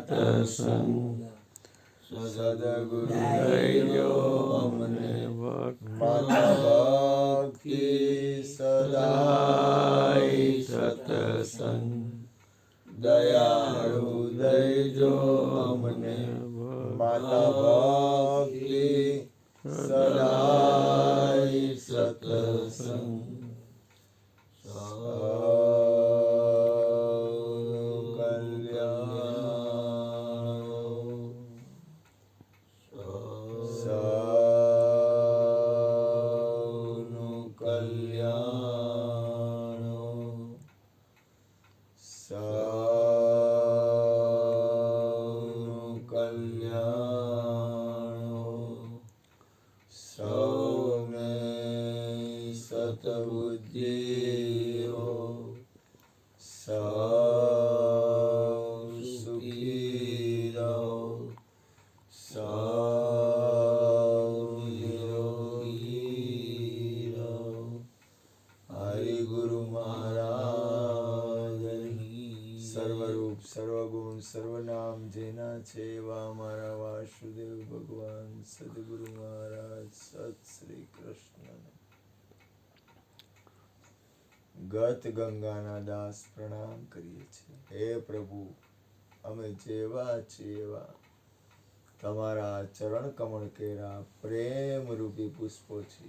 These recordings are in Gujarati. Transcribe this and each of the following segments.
સત્સંગ સદગુરુ દઈજો અમને માતા ભક્તિ સદાય સત્સંગ દયાળુ દઈજો અમને માતા ભક્તિ સદાય સત્સંગ સર્વનામ જેના છે એવા મારા વાસુદેવ ભગવાન સદગુરુ મહારાજ સત શ્રી કૃષ્ણ. ગત ગંગાના દાસ પ્રણામ કરીએ છીએ. હે પ્રભુ, અમે જેવા છીએ એવા તમારા ચરણ કમળ કેરા પ્રેમ રૂપી પુષ્પો છે.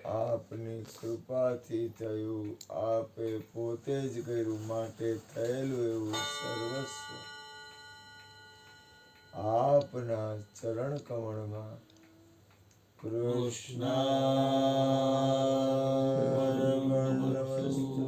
આપની કૃપાથી થયું, આપે પોતે જ કર્યું, માટે થયેલું એવું સર્વસ્વ આપના ચરણ કમળમાં કૃષ્ણાર્પણમસ્તુ.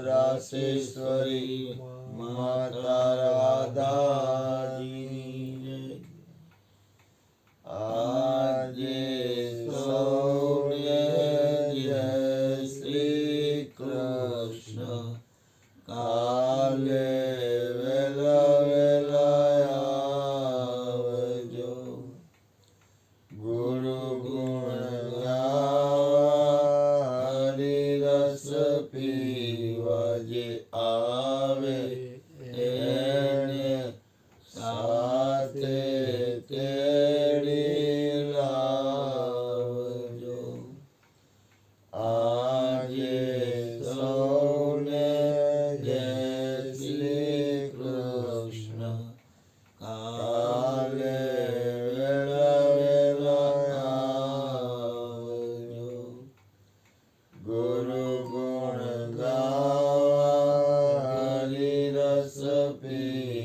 રાસેશ્વરી માતા રાધાની આજે સૌને જય શ્રી કૃષ્ણ. કાલે વેલા વેલા આવજો. ગુરુ ગુણ ગાવા હરિ રસ પીવા જે આવે એને સાથે તેડી લાવજો. આજે સૌને જય શ્રી કૃષ્ણ. કાલે વેલા વેલા આવજો. ગુરુ ગુણ ગાવા હરિ રસ પીવા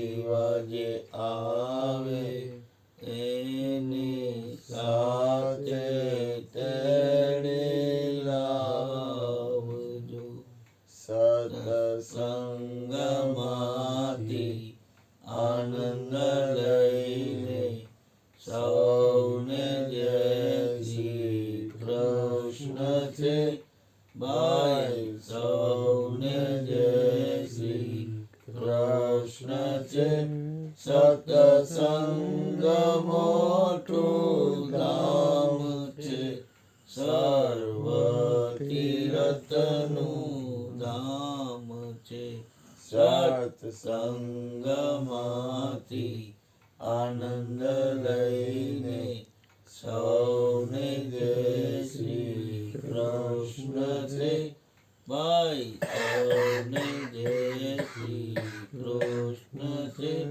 સૌને જય શ્રી કૃષ્ણ છે. સતસંગ મોટું ધામ છે, સર્વ તીર્થનું ધામ છે. સત્સંગમાંથી આનંદ લઈને સૌને જય શ્રી કૃષ્ણ છે. ભાઈ સૌને જય શ્રી કૃષ્ણ છે.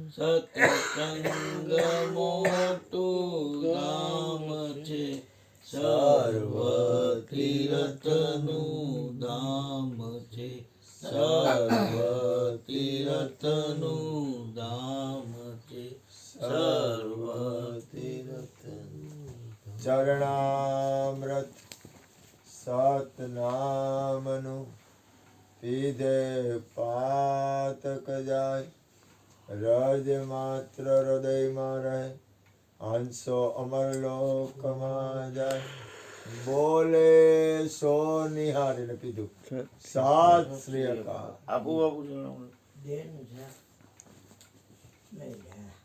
સત્સંગ મોટું ધામ છે, સર્વ તીર્થનું ધામ છે, સર્વ તીર્થનું ધામ છે, સર્વ તીર્થનું. ચરણામૃત સતનામનું પીધે પાતક જાય, રજ માત્ર હૃદયમાં રહે, હંસો અમરલોકમાં જાય. બોલે સો નિહારીને પીધું. સાત શ્રી અકાલ. આપું દેનું છે નહીં